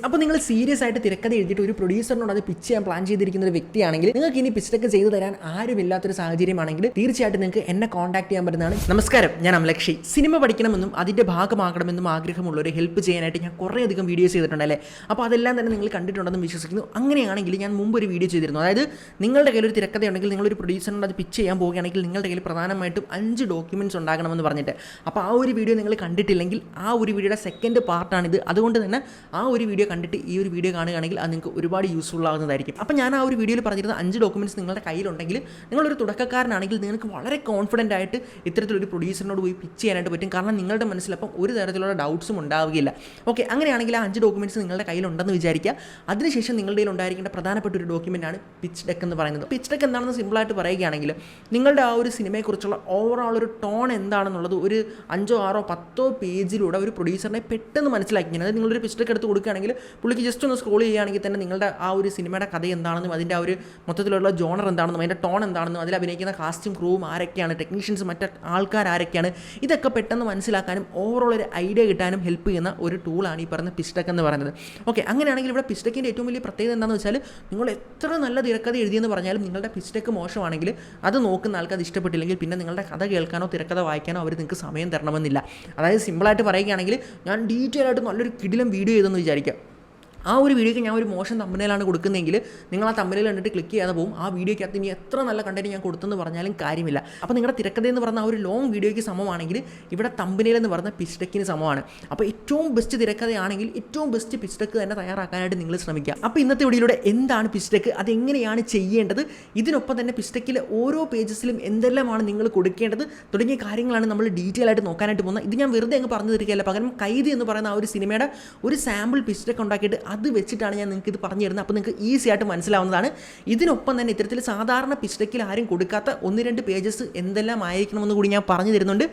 അപ്പോൾ നിങ്ങൾ സീരിയസ് ആയിട്ട് തിരക്കഥ എഴുതിയിട്ട് ഒരു പ്രൊഡ്യൂസറിനോട് അത് പിച്ച് ചെയ്യാൻ പ്ലാൻ ചെയ്തിരിക്കുന്ന ഒരു വ്യക്തിയാണെങ്കിൽ നിങ്ങൾക്ക് ഇനി പിച്ചൊക്കെ ചെയ്തു തരാൻ ആരുമില്ലാത്തൊരു സാഹചര്യമാണെങ്കിൽ തീർച്ചയായിട്ടും നിങ്ങൾക്ക് എന്നെ കോൺടാക്ട് ചെയ്യാൻ പറ്റുന്നതാണ്. നമസ്കാരം, ഞാൻ അമലക്ഷി. സിനിമ പഠിക്കണമെന്നും അതിൻ്റെ ഭാഗമാകണമെന്നും ആഗ്രഹമുള്ളവരെ ഹെൽപ്പ് ചെയ്യാനായിട്ട് ഞാൻ കുറേയധികം വീഡിയോസ് ചെയ്തിട്ടുണ്ടല്ലേ. അപ്പോൾ അതെല്ലാം തന്നെ നിങ്ങൾ കണ്ടിട്ടുണ്ടെന്ന് വിശ്വസിക്കുന്നു. അങ്ങനെയാണെങ്കിൽ ഞാൻ മുമ്പ് ഒരു വീഡിയോ ചെയ്തിരുന്നു. അതായത് നിങ്ങളുടെ കയ്യിൽ ഒരു തിരക്കഥ ഉണ്ടെങ്കിൽ നിങ്ങളൊരു പ്രൊഡ്യൂസറിനോട് അത് പിച്ച് ചെയ്യാൻ പോവുകയാണെങ്കിൽ നിങ്ങളുടെ കയ്യിൽ പ്രധാനമായിട്ടും 5 ഡോക്യുമെൻറ്റ്സ് ഉണ്ടാകണമെന്ന് പറഞ്ഞിട്ട്. അപ്പോൾ ആ ഒരു വീഡിയോ നിങ്ങൾ കണ്ടിട്ടില്ലെങ്കിൽ ആ ഒരു വീഡിയോയുടെ സെക്കൻഡ് പാർട്ടാണിത്. അതുകൊണ്ട് തന്നെ ആ ഒരു വീഡിയോ കണ്ടിട്ട് ഈ ഒരു വീഡിയോ കാണുകയാണെങ്കിൽ അത് നിങ്ങൾക്ക് ഒരുപാട് യൂസ്ഫുൾ ആകുന്നതായിരിക്കും. അപ്പോൾ ഞാൻ ആ ഒരു വീഡിയോയിൽ പറഞ്ഞിരുന്ന 5 ഡോക്യുമെൻറ്റ്സ് നിങ്ങളുടെ കയ്യിലുണ്ടെങ്കിൽ നിങ്ങളൊരു തുടക്കക്കാരനാണെങ്കിൽ നിങ്ങൾക്ക് വളരെ കോൺഫിഡൻ്റ് ആയിട്ട് ഇത്തരത്തിലൊരു പ്രൊഡ്യൂസറിനോട് പോയി പിച്ച് ചെയ്യാനായിട്ട് പറ്റും. കാരണം നിങ്ങളുടെ മനസ്സിലപ്പം ഒരു തരത്തിലുള്ള ഡൗട്ട്സും ഉണ്ടാവുകയില്ല. ഓക്കെ, അങ്ങനെയാണെങ്കിൽ ആ 5 ഡോക്യുമെൻറ്റ്സ് നിങ്ങളുടെ കയ്യിലുണ്ടെന്ന് വിചാരിക്കുക. അതിനുശേഷം നിങ്ങളുടെ കയ്യിൽ ഉണ്ടായിരിക്കേണ്ട പ്രധാനപ്പെട്ട ഒരു ഡോക്യുമെൻ്റാണ് പിച്ച് ഡെക്ക് എന്ന് പറയുന്നത്. പിച്ച് ഡെക്ക് എന്താണെന്ന് സിമ്പിളായിട്ട് പറയുകയാണെങ്കിൽ നിങ്ങളുടെ ആ ഒരു സിനിമയെക്കുറിച്ചുള്ള ഓവറോൾ ഒരു ടോൺ എന്താണെന്നുള്ളത് ഒരു 5, 6, 10 പേജിലൂടെ ഒരു പ്രൊഡ്യൂസറിനെ പെട്ടെന്ന് മനസ്സിലാക്കി. അതായത് നിങ്ങളൊരു പിച്ച് ഡെക്ക് എടുത്ത് കൊടുക്കുകയാണെങ്കിൽ പുള്ളിക്ക് ജസ്റ്റ് ഒന്ന് സ്ക്രോൾ ചെയ്യുകയാണെങ്കിൽ തന്നെ നിങ്ങളുടെ ആ ഒരു സിനിമയുടെ കഥ എന്താണെന്നും അതിൻ്റെ ആ ഒരു മൊത്തത്തിലുള്ള ജോണർ എന്താണെന്നും അതിൻ്റെ ടോൺ എന്താണെന്നും അതിൽ അഭിനയിക്കുന്ന കാസ്റ്റും ക്രൂവും ആരൊക്കെയാണ്, ടെക്നീഷ്യൻസ് മറ്റ് ആൾക്കാർ ആരൊക്കെയാണ്, ഇതൊക്കെ പെട്ടെന്ന് മനസ്സിലാക്കാനും ഓവറോൾ ഒരു ഐഡിയ കിട്ടാനും ഹെൽപ്പ് ചെയ്യുന്ന ഒരു ടൂളാണ് ഈ പറഞ്ഞ പിച്ച് ഡെക്ക് എന്ന് പറയുന്നത്. ഓക്കെ, അങ്ങനെയാണെങ്കിൽ ഇവിടെ പിച്ച് ഡെക്കിൻ്റെ ഏറ്റവും വലിയ പ്രത്യേകത എന്താണെന്ന് വെച്ചാൽ നിങ്ങൾ എത്ര നല്ല തിരക്കഥ എഴുതിയെന്ന് പറഞ്ഞാലും നിങ്ങളുടെ പിച്ച് ഡെക്ക് മോശമാണെങ്കിൽ അത് നോക്കുന്ന ആൾക്ക് അത് ഇഷ്ടപ്പെട്ടില്ലെങ്കിൽ പിന്നെ നിങ്ങളുടെ കഥ കേൾക്കാനോ തിരക്കഥ വായിക്കാനോ അവർ നിങ്ങൾക്ക് സമയം തരണമെന്നില്ല. അതായത് സിമ്പിളായിട്ട് പറയുകയാണെങ്കിൽ ഞാൻ ഡീറ്റെയിൽ ആയിട്ട് നല്ലൊരു കിടിലം വീഡിയോ ചെയ്തെന്ന് വിചാരിക്കാം. ആ ഒരു വീഡിയോയ്ക്ക് ഞാൻ ഒരു മോശം തമ്പനയിലാണ് കൊടുക്കുന്നതെങ്കിൽ നിങ്ങൾ ആ തമ്പനയിൽ കണ്ടിട്ട് ക്ലിക്ക് ചെയ്യാതെ പോകും. ആ വീഡിയോയ്ക്കകത്ത് ഇനി എത്ര നല്ല കണ്ടന്റ് ഞാൻ കൊടുത്തെന്ന് പറഞ്ഞാലും കാര്യമില്ല. അപ്പോൾ നിങ്ങളുടെ തിരക്കഥ എന്ന് പറഞ്ഞാൽ ആ ഒരു ലോങ് വീഡിയോയ്ക്ക് സമമാണെങ്കിൽ ഇവിടെ തമ്പനയിൽ എന്ന് പറഞ്ഞാൽ പിച്ച് ഡെക്കിന് സമമാണ്. അപ്പോൾ ഏറ്റവും ബെസ്റ്റ് തിരക്കഥയാണെങ്കിൽ ഏറ്റവും ബെസ്റ്റ് പിച്ച് ഡെക്ക് തന്നെ തയ്യാറാക്കാനായിട്ട് നിങ്ങൾ ശ്രമിക്കുക. അപ്പോൾ ഇന്നത്തെ വീഡിയോയിലൂടെ എന്താണ് പിച്ച് ഡെക്ക്, അതെങ്ങനെയാണ് ചെയ്യേണ്ടത്, ഇതിനൊപ്പം തന്നെ പിച്ച് ഡെക്കിലെ ഓരോ പേജസിലും എന്തെല്ലാമാണ് നിങ്ങൾ കൊടുക്കേണ്ടത് തുടങ്ങിയ കാര്യങ്ങളാണ് നമ്മൾ ഡീറ്റെയിൽ ആയിട്ട് നോക്കാനായിട്ട് പോകുന്നത്. ഇത് ഞാൻ വെറുതെ അങ്ങ് പറഞ്ഞു തരികയല്ല, പകരം കൈദി എന്ന് പറയുന്ന ആ ഒരു സിനിമയുടെ ഒരു സാമ്പിൾ പിച്ച് ഡെക്ക് ഉണ്ടാക്കിയിട്ട് അത് വെച്ചിട്ടാണ് ഞാൻ നിങ്ങൾക്ക് ഇത് പറഞ്ഞു തരുന്നത്. അപ്പോൾ നിങ്ങൾക്ക് ഈസി ആയിട്ട് മനസ്സിലാവുന്നതാണ്. ഇതിനൊപ്പം തന്നെ ഇത്തരത്തിൽ സാധാരണ പിച്ച് ഡെക്കിൽ ആരും കൊടുക്കാത്ത 1-2 പേജസ് എന്തെല്ലാം ആയിരിക്കണമെന്ന് കൂടി ഞാൻ പറഞ്ഞു തരുന്നുണ്ട്.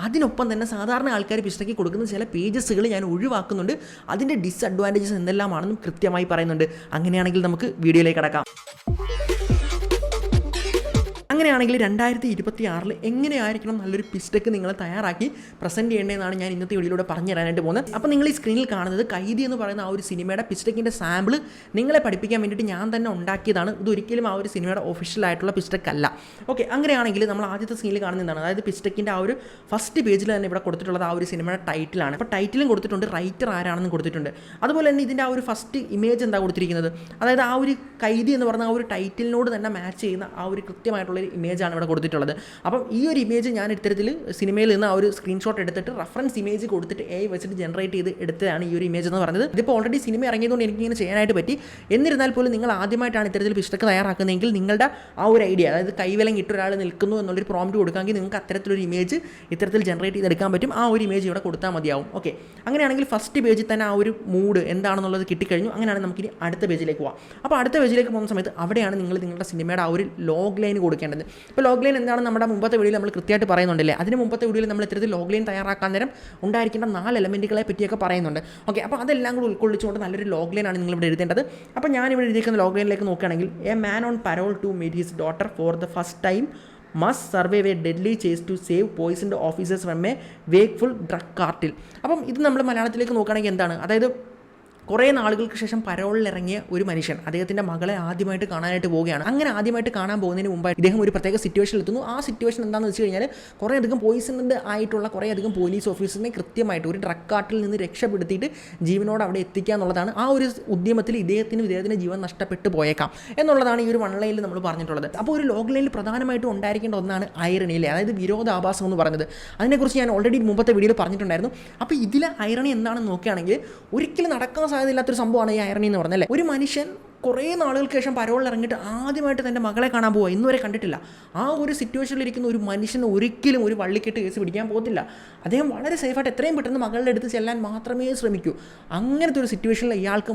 അതിനൊപ്പം തന്നെ സാധാരണ ആൾക്കാർ പിച്ച് ഡെക്കിൽ കൊടുക്കുന്ന ചില പേജസുകൾ ഞാൻ ഒഴിവാക്കുന്നുണ്ട്. അതിൻ്റെ ഡിസ്അഡ്വാൻറ്റേജസ് എന്തെല്ലാമാണെന്നും കൃത്യമായി പറയുന്നുണ്ട്. അങ്ങനെയാണെങ്കിൽ നമുക്ക് വീഡിയോയിലേക്ക് കടക്കാം. അങ്ങനെയാണെങ്കിൽ 2026 എങ്ങനെയായിരിക്കണം നല്ലൊരു പിച്ച് ഡെക്ക് നിങ്ങൾ തയ്യാറാക്കി പ്രസൻറ്റ് ചെയ്യേണ്ടതെന്നാണ് ഞാൻ ഇന്നത്തെ വീഡിയോയിലൂടെ പറഞ്ഞു തരാനായിട്ട് പോകുന്നത്. അപ്പോൾ നിങ്ങൾ ഈ സ്ക്രീനിൽ കാണുന്നത് കൈദി എന്ന് പറയുന്ന ആ ഒരു സിനിമയുടെ പിച്ച് ഡെക്കിൻ്റെ സാമ്പിൾ നിങ്ങളെ പഠിപ്പിക്കാൻ വേണ്ടിയിട്ട് ഞാൻ തന്നെ ഉണ്ടാക്കിയതാണ്. ഇതൊരിക്കലും ആ ഒരു സിനിമയുടെ ഒഫീഷ്യലായിട്ടുള്ള പിച്ച് ഡെക്ക് അല്ല. ഓക്കെ, അങ്ങനെയാണെങ്കിൽ നമ്മൾ ആദ്യത്തെ സ്ക്രീനിൽ കാണുന്നതാണ്. അതായത് പിച്ച് ഡെക്കിൻ്റെ ആ ഒരു ഫസ്റ്റ് പേജിൽ തന്നെ ഇവിടെ കൊടുത്തിട്ടുള്ളത് ആ ഒരു സിനിമയുടെ ടൈറ്റിലാണ്. അപ്പോൾ ടൈറ്റിലും കൊടുത്തിട്ടുണ്ട്, റൈറ്റർ ആരാണെന്ന് കൊടുത്തിട്ടുണ്ട്. അതുപോലെ തന്നെ ഇതിൻ്റെ ആ ഒരു ഫസ്റ്റ് ഇമേജ് എന്താ കൊടുത്തിരിക്കുന്നത്, അതായത് ആ ഒരു കൈദി എന്ന് പറഞ്ഞ ആ ഒരു ടൈറ്റിലിനോട് തന്നെ മാച്ച് ചെയ്യുന്ന ആ ഒരു കൃത്യമായിട്ടുള്ള ഇമേജാണ് ഇവിടെ കൊടുത്തിട്ടുള്ളത്. അപ്പം ഈ ഒരു ഇമേജ് ഞാൻ ഇത്തരത്തിൽ സിനിമയിൽ നിന്ന് ആ ഒരു സ്ക്രീൻഷോട്ട് എടുത്തിട്ട് റഫറൻസ് ഇമേജ് കൊടുത്തിട്ട് AI വെച്ചിട്ട് ജനറേറ്റ് ചെയ്ത് എടുത്തതാണ് ഈ ഒരു ഇമേജ് എന്ന് പറയുന്നത്. ഇതിപ്പോൾ ഓൾറെഡി സിനിമ ഇറങ്ങിയതുകൊണ്ട് എനിക്കിങ്ങനെ ചെയ്യാനായിട്ട് പറ്റി. എന്നിരുന്നാൽ പോലും നിങ്ങൾ ആദ്യമായിട്ടാണ് ഇത്തരത്തിൽ പിച്ച് ഡെക്ക് തയ്യാറാക്കുന്നതെങ്കിൽ നിങ്ങളുടെ ആ ഒരു ഐഡിയ, അതായത് കൈവിലം ഇട്ടൊരാൾ നിൽക്കുന്നു എന്നുള്ളൊരു പ്രോംപ്റ്റ് കൊടുക്കാമെങ്കിൽ നിങ്ങൾക്ക് അത്തരത്തിലൊരു ഇമേജ് ഇത്തരത്തിൽ ജനറേറ്റ് ചെയ്തെടുക്കാൻ പറ്റും. ആ ഒരു ഇമേജ് ഇവിടെ കൊടുത്താൽ മതിയാവും. ഓക്കെ, അങ്ങനെയാണെങ്കിൽ ഫസ്റ്റ് പേജിൽ തന്നെ ആ ഒരു മൂഡ് എന്താണെന്നുള്ളത് കിട്ടിക്കഴിഞ്ഞു. അങ്ങനെയാണ് നമുക്കിനി അടുത്ത പേജിലേക്ക് പോകാം. അപ്പോൾ അടുത്ത പേജിലേക്ക് പോകുന്ന സമയത്ത് അവിടെയാണ് നിങ്ങൾ നിങ്ങളുടെ സിനിമയുടെ ആ ഒരു ലോഗ് ലൈൻ കൊടുക്കേണ്ടത്. ഇപ്പോൾ ലോഗ് ലൈൻ എന്താണ് നമ്മുടെ മുമ്പത്തെ വീഡിയോയിൽ നമ്മൾ കൃത്യമായിട്ട് പറയുന്നുണ്ടല്ലേ. അതിന് മുമ്പത്തെ വീഡിയോയിൽ നമ്മൾ ഇത്തരത്തിൽ ലോഗ് ലൈൻ തയ്യാറാക്കാൻ നേരം ഉണ്ടായിരിക്കേണ്ട 4 എലമെൻറ്റുകളെ പറ്റിയൊക്കെ പറയുന്നുണ്ട്. ഓക്കെ, അപ്പോൾ അതെല്ലാം കൂടി ഉൾക്കൊള്ളിച്ചുകൊണ്ട് നല്ലൊരു ലോഗ് ലൈനാണ് നിങ്ങളിവിടെ എഴുതേണ്ടത്. അപ്പോൾ ഞാനിവിടെ എഴുതിയിരിക്കുന്ന ലോഗ് ലൈനിലേക്ക് നോക്കുകയാണെങ്കിൽ a man on parole to meet his daughter for the first time must survive a deadly chase to save poisoned officers from a wakeful drug cartel. അപ്പം ഇത് നമ്മൾ മലയാളത്തിലേക്ക് നോക്കുകയാണെങ്കിൽ എന്താണ്, അതായത് കുറേ നാളുകൾക്ക് ശേഷം പരോളിൽ ഇറങ്ങിയ ഒരു മനുഷ്യൻ അദ്ദേഹത്തിൻ്റെ മകളെ ആദ്യമായിട്ട് കാണാനായിട്ട് പോവുകയാണ്. അങ്ങനെ ആദ്യമായിട്ട് കാണാൻ പോകുന്നതിന് മുമ്പ് ഇദ്ദേഹം ഒരു പ്രത്യേക സിറ്റുവേഷനിൽ എത്തുന്നു. ആ സിറ്റുവേഷൻ എന്താണെന്ന് വെച്ച് കഴിഞ്ഞാൽ കുറേയധികം പോയിസൺഡ് ആയിട്ടുള്ള കുറേയധികം പോലീസ് ഓഫീസറിനെ കൃത്യമായിട്ട് ഒരു ഡ്രഗ് കാർട്ടിൽ നിന്ന് രക്ഷപ്പെടുത്തിയിട്ട് ജീവനോട് അവിടെ എത്തിക്കുക എന്നുള്ളതാണ്. ആ ഒരു ഉദ്യമത്തിൽ ഇദ്ദേഹത്തിൻ്റെ ജീവൻ നഷ്ടപ്പെട്ടു പോയേക്കാം എന്നുള്ളതാണ് ഈ ഒരു വൺ ലൈനിൽ നമ്മൾ പറഞ്ഞിട്ടുള്ളത്. അപ്പോൾ ഒരു ലോഗ് ലൈനിൽ പ്രധാനമായിട്ടും ഉണ്ടായിരിക്കേണ്ട ഒന്നാണ് ഐറണി അല്ലേ, അതായത് വിരോധാഭാസം എന്ന് പറയുന്നത്. അതിനെക്കുറിച്ച് ഞാൻ ഓൾറെഡി മുമ്പത്തെ വീഡിയോയിൽ പറഞ്ഞിട്ടുണ്ടായിരുന്നു. അപ്പോൾ ഇതിലെ ഐറണി എന്താണെന്ന് നോക്കുകയാണെങ്കിൽ ഒരിക്കലും നടക്കാൻ സാധ്യതയില്ലാത്തൊരു സംഭവമാണ് ഈ ഐറണി എന്ന് പറഞ്ഞത് അല്ലേ. ഒരു മനുഷ്യൻ കുറേ നാളുകൾക്ക് ശേഷം പരോളിൽ ഇറങ്ങിയിട്ട് ആദ്യമായിട്ട് തൻ്റെ മകളെ കാണാൻ പോവുക, ഇന്നുവരെ കണ്ടിട്ടില്ല. ആ ഒരു സിറ്റുവേഷനിലിരിക്കുന്ന ഒരു മനുഷ്യന് ഒരിക്കലും ഒരു വള്ളിക്കെട്ട് കേസ് പിടിക്കാൻ പോകത്തില്ല. അദ്ദേഹം വളരെ സേഫായിട്ട് എത്രയും പെട്ടെന്ന് മകളുടെ അടുത്ത് ചെല്ലാൻ മാത്രമേ ശ്രമിക്കൂ. അങ്ങനത്തെ ഒരു സിറ്റുവേഷനിൽ ഇയാൾക്ക്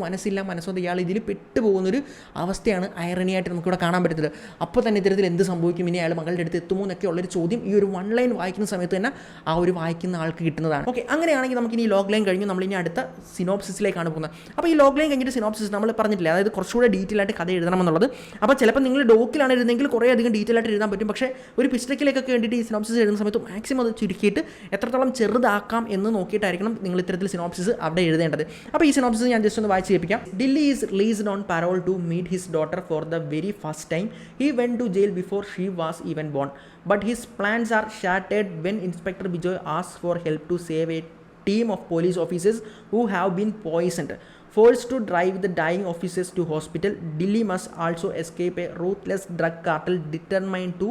മനസ്സോടെ ഇയാൾ ഇതിൽ പെട്ടുപോകുന്നൊരു അവസ്ഥയാണ് ഐറണിയായിട്ട് നമുക്കിവിടെ കാണാൻ പറ്റുന്നത്. അപ്പോൾ തന്നെ ഇത്തരത്തിൽ എന്ത് സംഭവിക്കും, ഇനി അയാൾ മകളുടെ അടുത്ത് എത്തുമോ എന്നൊക്കെ ഉള്ളൊരു ചോദ്യം ഈ ഒരു വൺ ലൈൻ വായിക്കുന്ന സമയത്ത് തന്നെ ആ ഒരു വായിക്കുന്ന ആൾക്ക് കിട്ടുന്നതാണ്. ഓക്കെ, അങ്ങനെയാണെങ്കിൽ നമുക്കിനി ഈ ലോഗ് ലൈൻ കഴിഞ്ഞ് നമ്മളിനി അടുത്ത സിനോപ്സിസിലേക്കാണ് പോകുന്നത്. അപ്പോൾ ഈ ലോഗ് ലൈൻ കഴിഞ്ഞിട്ട് സിനോപ്സിസ് നമ്മൾ പറഞ്ഞിട്ടില്ല, അതായത് കുറച്ചുകൂടി കുറച്ചുകൂടെ ഡീറ്റെയിൽ ആയിട്ട് കഥ എഴുതണമെന്നുള്ളത്. അപ്പോൾ ചിലപ്പോൾ നിങ്ങൾ ഡോക്കിലാണ് എഴുതുന്നെങ്കിൽ കുറേ അധികം ഡീറ്റെയിൽ ആയിട്ട് എഴുതാൻ പറ്റും. പക്ഷേ ഒരു പിസ്റ്റക്കിലേക്കൊക്കെ വേണ്ടിയിട്ട് ഈ സിനോപ്സിസ് എഴുതുന്ന സമയത്ത് മാക്സിമം അത് ചുരുക്കിയിട്ട് എത്രത്തോളം ചെറുതാക്കാം എന്ന് നോക്കിയിട്ടായിരിക്കണം നിങ്ങൾ ഇത്തരത്തിൽ സിനോപ്സിസ് അവിടെ എഴുതേണ്ടത്. അപ്പോൾ ഈ സിനോപ്സിസ് ഞാൻ ജസ്റ്റ് ഒന്ന് വായിച്ച് കേൾപ്പിക്കാം. Dilly is released on parole to meet his daughter for the very first time. He went to jail before she was even born. But his plans are shattered when Inspector Bijoy asks for help to save a team of police officers who have been poisoned. Forced to drive the dying officers to hospital, Dilly must also escape a ruthless drug cartel determined to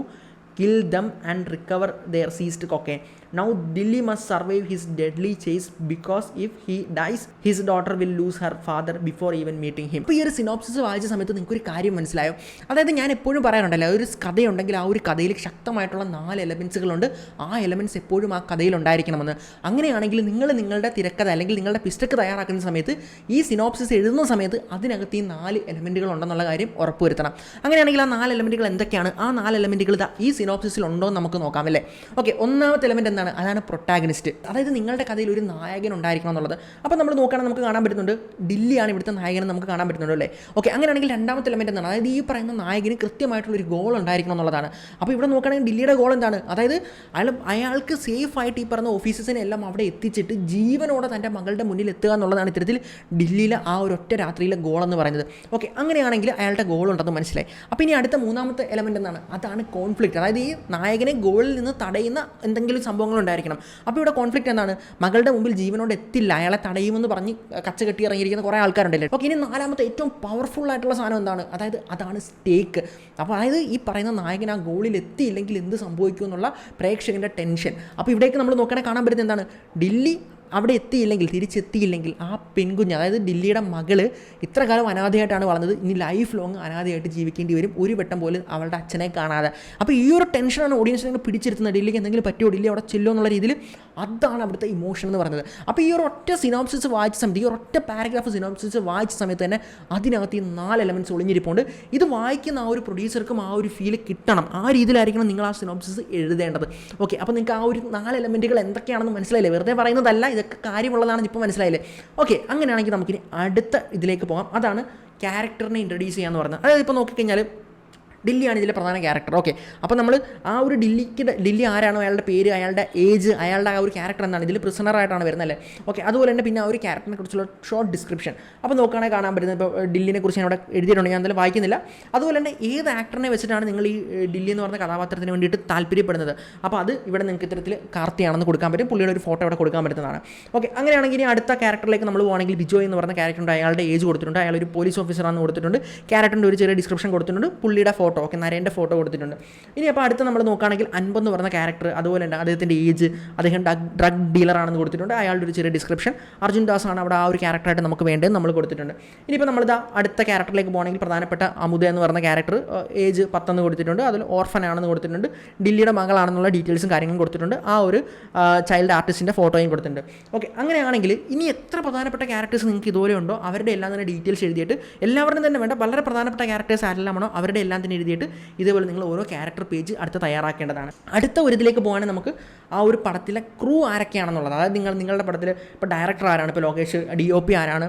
kill them and recover their seized cocaine. Now Dilly must survive his deadly chase because if he dies, his daughter will lose her father before even meeting him. ഇപ്പോൾ ഈ ഒരു synopsis വായിച്ച സമയത്ത് നിങ്ങൾക്കൊരു കാര്യം മനസ്സിലായോ? അതായത് ഞാൻ എപ്പോഴും പറയാറുണ്ടല്ലോ, ഒരു കഥയുണ്ടെങ്കിൽ ആ ഒരു കഥയിൽ ശക്തമായിട്ടുള്ള 4 എലമെൻസുകളുണ്ട്. ആ എലമെൻറ്റ്സ് എപ്പോഴും ആ കഥയിൽ ഉണ്ടായിരിക്കണമെന്ന്. അങ്ങനെയാണെങ്കിൽ നിങ്ങൾ നിങ്ങളുടെ തിരക്കഥ അല്ലെങ്കിൽ നിങ്ങളുടെ പിസ്റ്റക്ക് തയ്യാറാക്കുന്ന സമയത്ത് ഈ സിനോപ്സിസ് എഴുതുന്ന സമയത്ത് അതിനകത്ത് ഈ 4 എലമെൻറ്റുകൾ ഉണ്ടെന്നുള്ള കാര്യം ഉറപ്പുവരുത്തണം. അങ്ങനെയാണെങ്കിൽ ആ 4 എലമെൻറ്റുകൾ എന്തൊക്കെയാണ്? ആ 4 എലമെൻറ്റുകൾ ഈ സിനോപ്സിസിൽ ഉണ്ടോ എന്ന് നമുക്ക് നോക്കാം അല്ലേ? ഓക്കെ, ഒന്നാമത്തെ എലമെൻറ്റ് എന്താണ്? അതാണ് പ്രൊട്ടാഗനിസ്റ്റ്. അതായത് നിങ്ങളുടെ കഥയിൽ ഒരു നായകൻ ഉണ്ടായിരിക്കണം എന്നുള്ളത്. അപ്പോൾ നമ്മൾ നോക്കുകയാണെങ്കിൽ നമുക്ക് കാണാൻ പറ്റുന്നുണ്ട് ഡില്ലിയാണ് ഇവിടുത്തെ നായകൻ നമുക്ക് കാണാൻ പറ്റുന്നുണ്ട് അല്ലേ? ഓക്കെ, അങ്ങനെയാണെങ്കിൽ രണ്ടാമത്തെ എലമെൻറ്റ് എന്താണ്? അതായത് ഈ പറയുന്ന നായകന് കൃത്യമായിട്ടുള്ളൊരു ഗോൾ ഉണ്ടായിരിക്കണം എന്നുള്ളതാണ്. അപ്പോൾ ഇവിടെ നോക്കുകയാണെങ്കിൽ ഡില്ലിയുടെ ഗോൾ എന്താണ്? അതായത് അയാൾക്ക് സേഫ് ആയിട്ട് ഈ പറയുന്ന ഓഫീസേഴ്സിനെ എല്ലാം അവിടെ എത്തിച്ചിട്ട് ജീവനോടെ തൻ്റെ മകളുടെ മുന്നിൽ എത്തുക എന്നുള്ളതാണ് ഇത്തരത്തിൽ ഡില്ലിയിലെ ആ ഒരു ഒറ്റ രാത്രിയിലെ ഗോൾ എന്ന് പറയുന്നത്. ഓക്കെ, അങ്ങനെയാണെങ്കിൽ അയാളുടെ ഗോൾ ഉണ്ടെന്ന് മനസ്സിലായി. അപ്പോൾ ഇനി അടുത്ത മൂന്നാമത്തെ എലമെൻറ്റ് എന്താണ്? അതാണ് കോൺഫ്ലിക്റ്റ്. അതായത് ഈ നായകനെ ഗോളിൽ നിന്ന് തടയുന്ന എന്തെങ്കിലും സംഭവങ്ങൾ ഉണ്ടായിരിക്കണം. അപ്പോൾ ഇവിടെ കോൺഫ്ലിക്റ്റ് എന്താണ്? മകളുടെ മുമ്പിൽ ജീവനോട് എത്തില്ല, അയാളെ തടയുമെന്ന് പറഞ്ഞ് കച്ച കെട്ടി ഇറങ്ങിയിരിക്കുന്ന കുറേ ആൾക്കാരുണ്ടല്ലേ. ഓക്കെ, ഇനി നാലാമത്തെ ഏറ്റവും പവർഫുൾ ആയിട്ടുള്ള സാധനം എന്താണ്? അതാണ് സ്റ്റേക്ക്. അപ്പോൾ അതായത് ഈ പറയുന്ന നായകൻ ആ ഗോളിൽ എത്തിയില്ലെങ്കിൽ എന്ത് സംഭവിക്കും എന്നുള്ള പ്രേക്ഷകൻ്റെ ടെൻഷൻ. അപ്പോൾ ഇവിടേക്ക് നമ്മൾ നോക്കുകയാണെങ്കിൽ കാണാൻ പറ്റുന്നത് എന്താണ്? ഡില്ലി അവിടെ എത്തിയില്ലെങ്കിൽ, തിരിച്ചെത്തിയില്ലെങ്കിൽ ആ പെൺകുഞ്ഞ്, അതായത് ഡില്ലിയുടെ മകള് ഇത്ര കാലം അനാഥയായിട്ടാണ് വളർന്നത്, ഇനി ലൈഫ് ലോങ് അനാഥയായിട്ട് ജീവിക്കേണ്ടി വരും, ഒരു വട്ടം പോലും അവളുടെ അച്ഛനെ കാണാതെ. അപ്പോൾ ഈ ഒരു ടെൻഷനാണ് ഓഡിയൻസിനെ പിടിച്ചിരുത്തുന്നത്. ഡില്ലിക്ക് എന്തെങ്കിലും പറ്റുമോ, ഡില്ലി അവിടെ ചെല്ലുമോ എന്നുള്ള രീതിയിൽ. അതാണ് അവിടുത്തെ ഇമോഷൻ എന്ന് പറയുന്നത്. അപ്പോൾ ഈ ഒരു ഒറ്റ സിനോപ്സിസ് വായിച്ച സമയത്ത്, ഈ ഒരു ഒറ്റ പാരഗ്രാഫ് സിനോപ്സിസ് വായിച്ച സമയത്ത് തന്നെ അതിനകത്ത് ഈ 4 എലമെൻറ്റ്സ് ഒളിഞ്ഞിരിപ്പുണ്ട്. ഇത് വായിക്കുന്ന ആ ഒരു പ്രൊഡ്യൂസർക്കും ആ ഒരു ഫീൽ കിട്ടണം. ആ രീതിയിലായിരിക്കണം നിങ്ങൾ ആ സിനോപ്സിസ് എഴുതേണ്ടത്. ഓക്കെ, അപ്പോൾ നിങ്ങൾക്ക് ആ ഒരു 4 എലമെൻറ്റുകൾ എന്തൊക്കെയാണെന്ന് മനസ്സിലായില്ലേ? വെറുതെ പറയുന്നതല്ല, ഇതൊക്കെ കാര്യമുള്ളതാണെന്ന് ഇപ്പോൾ മനസ്സിലായില്ലേ? ഓക്കെ, അങ്ങനെയാണെങ്കിൽ നമുക്കിനി അടുത്ത ഇതിലേക്ക് പോകാം. അതാണ് ക്യാരക്ടറിനെ ഇൻട്രൊഡ്യൂസ് ചെയ്യാന്ന് പറയുന്നത്. അതായത് ഇപ്പോൾ നോക്കിക്കഴിഞ്ഞാൽ ഡില്ലിയാണ് ഇതിലെ പ്രധാന ക്യാരക്ടർ. ഓക്കെ, അപ്പോൾ നമ്മൾ ആ ഒരു ഡില്ലി ആരാണോ, അയാളുടെ പേര്, അയാളുടെ ഏജ്, അയാളുടെ ആ ഒരു ക്യാരക്ടർ എന്താണ്, ഇതിൽ പ്രിസണറായിട്ടാണ് വരുന്നത് അല്ലേ? ഓക്കെ, അതുപോലെ തന്നെ പിന്നെ ആ ഒരു ക്യാരക്ടറിനെ കുറിച്ചുള്ള ഷോർട്ട് ഡിസ്ക്രിപ്ഷൻ അപ്പോൾ നോക്കുകയാണെങ്കിൽ കാണാൻ പറ്റുന്നത്. ഇപ്പോൾ ഡില്ലിനെ കുറിച്ച് ഞാൻ അവിടെ എഴുതിയിട്ടുണ്ട്, ഞാൻ എന്തായാലും വായിക്കുന്നില്ല. അതുപോലെ തന്നെ ഏത് ആക്ടറിനെ വെച്ചിട്ടാണ് നിങ്ങൾ ഈ ഡില്ലി എന്ന് പറഞ്ഞ കഥാപാത്രത്തിന് വേണ്ടിയിട്ട് താല്പര്യപ്പെടുന്നത്, അപ്പോൾ അത് ഇവിടെ നിങ്ങൾക്ക് ഇത്തരത്തിൽ കാർത്തിയാണെന്ന് കൊടുക്കാൻ പറ്റും. പുള്ളിയുടെ ഒരു ഫോട്ടോ ഇവിടെ കൊടുക്കാൻ പറ്റുന്നതാണ്. ഓക്കെ, അങ്ങനെയാണെങ്കിൽ ഇനി അടുത്ത ക്യാരക്ടറിലേക്ക് നമ്മൾ പോകുകയാണെങ്കിൽ ബിജോയ് എന്ന് പറഞ്ഞ ക്യാരക്ടറുണ്ട്. അയാളുടെ ഏജ് കൊടുത്തിട്ടുണ്ട്, അയാളൊരു പോലീസ് ഓഫീസറാണെന്ന് കൊടുത്തിട്ടുണ്ട്. ക്യാരക്ടറിൻ്റെ ഒരു ചെറിയ ഡിസ്ക്രിപ്ഷൻ കൊടുത്തിട്ടുണ്ട്, പുള്ളിയുടെ ഫോട്ടോ, ഓക്കെ, നരേൻ്റെ ഫോട്ടോ കൊടുത്തിട്ടുണ്ട്. ഇനി അപ്പോൾ അടുത്ത് നമ്മൾ നോക്കുകയാണെങ്കിൽ 50 എന്ന് പറഞ്ഞ ക്യാരക്ടർ, അതുപോലെ തന്നെ അദ്ദേഹത്തിൻ്റെ ഏജ്, അദ്ദേഹം ഡ്രഗ് ഡീലറാണെന്ന് കൊടുത്തിട്ടുണ്ട്. അയാളുടെ ഒരു ചെറിയ ഡിസ്ക്രിപ്ഷൻ. അർജുൻ ദാസ് ആണ് അവിടെ ആ ഒരു ക്യാരക്ടറായിട്ട് നമുക്ക് വേണ്ടത്, നമ്മൾ കൊടുത്തിട്ടുണ്ട്. ഇനിയിപ്പോൾ നമ്മളിതാ അടുത്ത ക്യാരക്ടറിലേക്ക് പോകുകയാണെങ്കിൽ പ്രധാനപ്പെട്ട അമുദ എന്ന് പറഞ്ഞ ക്യാരക്ടർ, ഏജ് 10 എന്ന് കൊടുത്തിട്ടുണ്ട്. അതിൽ ഓർഫൻ ആണെന്ന് കൊടുത്തിട്ടുണ്ട്. ഡില്ലിയുടെ മകളാണെന്നുള്ള ഡീറ്റെയിൽസും കാര്യങ്ങളും കൊടുത്തിട്ടുണ്ട്. ആ ഒരു ചൈൽഡ് ആർട്ടിസ്റ്റിൻ്റെ ഫോട്ടോയും കൊടുത്തിട്ടുണ്ട്. ഓക്കെ, അങ്ങനെയാണെങ്കിൽ ഇനി എത്ര പ്രധാനപ്പെട്ട ക്യാരക്ടേഴ്സ് നിങ്ങൾക്ക് ഇതുപോലെ ഉണ്ടോ അവരുടെ എല്ലാം തന്നെ ഡീറ്റെയിൽസ് എഴുതിയിട്ട്, എല്ലാവരുടെയും തന്നെ വേണ്ട, വളരെ പ്രധാനപ്പെട്ട ക്യാരക്ടേഴ്സ് ആരെല്ലാമാണോ അവരുടെ എല്ലാം തന്നെ എഴുതിയിട്ട് ഇതേപോലെ നിങ്ങൾ ഓരോ ക്യാരക്ടർ പേജ് അടുത്ത് തയ്യാറാക്കേണ്ടതാണ്. അടുത്ത ഒരു ഇതിലേക്ക് പോകാണെങ്കിൽ നമുക്ക് ആ ഒരു പടത്തിലെ ക്രൂ ആരൊക്കെയാണെന്നുള്ളത്, അതായത് നിങ്ങളുടെ പടത്തിൽ ഇപ്പോൾ ഡയറക്ടർ ആരാണ്, ഇപ്പോൾ ലോകേഷ്, DOP ആരാണ്,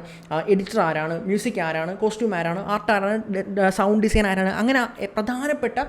എഡിറ്റർ ആരാണ്, മ്യൂസിക് ആരാണ്, കോസ്റ്റ്യൂം ആരാണ്, ആർട്ട് ആരാണ്, സൗണ്ട് ഡിസൈൻ ആരാണ്, അങ്ങനെ പ്രധാനപ്പെട്ട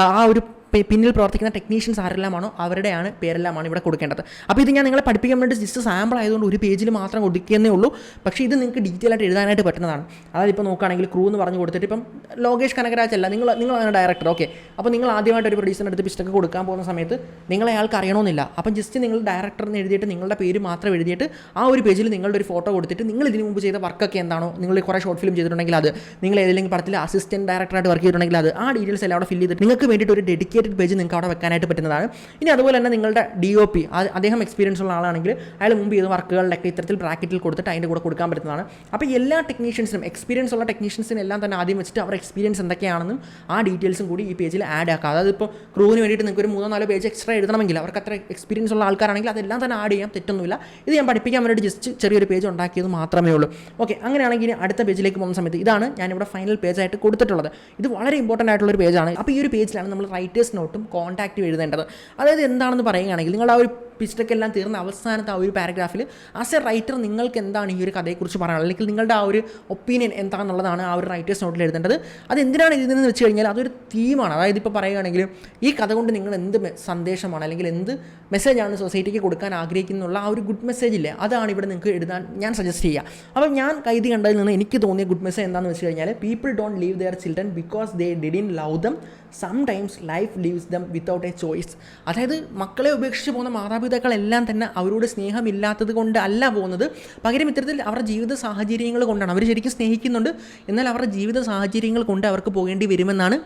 ആ ഒരു പിന്നിൽ പ്രവർത്തിക്കുന്ന ടെക്നീഷ്യൻസ് ആരെല്ലാമാണോ അവരുടെയാണ് പേരെല്ലാമാണ് ഇവിടെ കൊടുക്കേണ്ടത്. അപ്പോൾ ഇത് ഞാൻ നിങ്ങളെ പഠിപ്പിക്കാൻ വേണ്ടി ജസ്റ്റ് സാമ്പിൾ ആയതുകൊണ്ട് ഒരു പേജിൽ മാത്രം കൊടുക്കുന്നേ ഉള്ളൂ. പക്ഷേ ഇത് നിങ്ങൾക്ക് ഡീറ്റെയിൽ ആയിട്ട് എഴുതാനായിട്ട് പറ്റുന്നതാണ്. അതായത് ഇപ്പോൾ നോക്കുകയാണെങ്കിൽ ക്രൂ എന്ന് പറഞ്ഞ് കൊടുത്തിട്ട്, ഇപ്പം ലോകേഷ് കനകരാജ് അല്ല, നിങ്ങളാണ് ഡയറക്ടർ. ഓക്കെ, അപ്പോൾ നിങ്ങൾ ആദ്യമായിട്ട് ഒരു പ്രൊഡ്യൂസറിൻ്റെ അടുത്ത് പിസ്റ്റൊക്കെ കൊടുക്കാൻ പോകുന്ന സമയത്ത് നിങ്ങൾ അയാൾക്ക് അറിയണമെന്നില്ല. അപ്പം ജസ്റ്റ് നിങ്ങൾ ഡയറക്ടറിന് എഴുതിയിട്ട് നിങ്ങളുടെ പേര് മാത്രം എഴുതിയിട്ട് ആ ഒരു പേജിൽ നിങ്ങളുടെ ഒരു ഫോട്ടോ കൊടുത്തിട്ട്, നിങ്ങൾ ഇതിന് മുമ്പ് ചെയ്ത വർക്കൊക്കെ എന്താണോ, നിങ്ങൾ കുറേ ഷോർട്ട് ഫിലിം ചെയ്തിട്ടുണ്ടെങ്കിൽ അത്, നിങ്ങൾ ഏതെങ്കിലും പടത്തിൽ അസിസ്റ്റൻറ്റ് ഡയറക്ടറായിട്ട് വർക്ക് ചെയ്തിട്ടുണ്ടെങ്കിൽ അത്, ആ ഡീറ്റെയിൽസ് എല്ലാം അവിടെ ഫില്ല് ചെയ്തിട്ട് നിങ്ങൾക്ക് വേണ്ടിയിട്ട് ഒരു ഡെഡിക്കേറ്റഡ് പേജ് നിങ്ങൾക്ക് അവിടെ വെക്കാനായിട്ട് പറ്റുന്നതാണ്. ഇനി അതുപോലെ തന്നെ നിങ്ങളുടെ DOP, അദ്ദേഹം എക്സ്പീരിയൻസ് ഉള്ള ആളാണെങ്കിൽ അയാൾ മുമ്പ് ചെയ്ത വർക്കുകളിലൊക്കെ ഇത്തരത്തിൽ ബ്രാക്കറ്റിൽ കൊടുത്തിട്ട് അതിൻ്റെ കൂടെ കൊടുക്കാൻ പറ്റുന്നതാണ്. അപ്പോൾ എല്ലാ ടെക്നീഷ്യൻസിനും, എക്സ്പീരിയൻസ് ഉള്ള ടെക്നീഷ്യൻസിനും എല്ലാം തന്നെ ആദ്യം വെച്ചിട്ട് അവർ എക്സ്പീരിയൻസ് എന്തൊക്കെയാണെന്നും ആ ഡീറ്റെയിൽസും കൂടി ഈ പേജിൽ ആഡ് ആക്കുക. അതായത് ഇപ്പോൾ ക്രൂവിന് വേണ്ടിയിട്ട് നിങ്ങൾക്ക് ഒരു 3-4 പേജ് എക്സ്ട്രാ എഴുതണമെങ്കിൽ, അവർക്ക് അത്ര എക്സ്പീരിയൻസ് ഉള്ള ആൾക്കാരാണെങ്കിൽ അതെല്ലാം തന്നെ ആഡ് ചെയ്യാം, തെറ്റൊന്നുമില്ല. ഇത് ഞാൻ പഠിപ്പിക്കാൻ വേണ്ടിയിട്ട് ജസ്റ്റ് ചെറിയൊരു പേജ് ഉണ്ടാക്കിയത് മാത്രമേ ഉള്ളൂ. ഓക്കെ, അങ്ങനെയാണെങ്കിൽ അടുത്ത പേജിലേക്ക് പോകുന്ന സമയത്ത് ഇതാണ് ഞാനിവിടെ ഫൈനൽ പേജായിട്ട് കൊടുത്തിട്ടുള്ളത്. ഇത് വളരെ ഇമ്പോർട്ടൻ്റ് ആയിട്ടുള്ളൊരു പേജാണ്. അപ്പോൾ ഈ ഒരു പേജിലാണ് നമ്മൾ റൈറ്റേഴ്സ് നോട്ടും കോൺടാക്റ്റും എഴുതേണ്ടത്. അതായത് എന്താണെന്ന് പറയുകയാണെങ്കിൽ, നിങ്ങളുടെ ആ ഒരു പിസ്റ്റക്കെല്ലാം തീർന്ന അവസാനത്തെ ആ ഒരു പാരഗ്രാഫിൽ ആസ് എ റൈറ്റർ നിങ്ങൾക്ക് എന്താണ് ഈ ഒരു കഥയെക്കുറിച്ച് പറയാനുള്ളത്, അല്ലെങ്കിൽ നിങ്ങളുടെ ആ ഒരു ഒപ്പീനിയൻ എന്താണെന്നുള്ളതാണ് ആ ഒരു റൈറ്റേഴ്സ് നോട്ടിൽ എഴുതേണ്ടത്. അത് എന്തിനാണ് എഴുതുന്നതെന്ന് വെച്ച് കഴിഞ്ഞാൽ അതൊരു തീമാണ്. അതായത് ഇപ്പോൾ പറയുകയാണെങ്കിൽ ഈ കഥ കൊണ്ട് നിങ്ങൾ എന്ത് സന്ദേശമാണ് അല്ലെങ്കിൽ എന്ത് മെസ്സേജാണ് സൊസൈറ്റിക്ക് കൊടുക്കാൻ ആഗ്രഹിക്കുന്നുള്ള ആ ഒരു ഗുഡ് മെസ്സേജ് ഇല്ലേ, അതാണ് ഇവിടെ നിങ്ങൾക്ക് എഴുതാൻ ഞാൻ സജസ്റ്റ് ചെയ്യുക. അപ്പോൾ ഞാൻ കൈതി കണ്ടതിൽ നിന്ന് എനിക്ക് തോന്നിയ ഗുഡ് മെസ്സേജ് എന്താണെന്ന് വെച്ച് കഴിഞ്ഞാൽ, people don't leave there children because they didn't love dum, sometimes life leaves dum without A choice. അതായത് മക്കളെ ഉപേക്ഷിച്ച് പോകുന്ന മാതാപിതാക്കളെല്ലാം തന്നെ അവരോട് സ്നേഹമില്ലാത്തത് കൊണ്ട് അല്ല പോകുന്നത്, പകരം ഇത്തരത്തിൽ അവരുടെ ജീവിത സാഹചര്യങ്ങൾ കൊണ്ടാണ്. അവർ ശരിക്കും സ്നേഹിക്കുന്നുണ്ട്, എന്നാൽ അവരുടെ ജീവിത സാഹചര്യങ്ങൾ കൊണ്ട് അവർക്ക് പോകേണ്ടി വരുമെന്നാണ്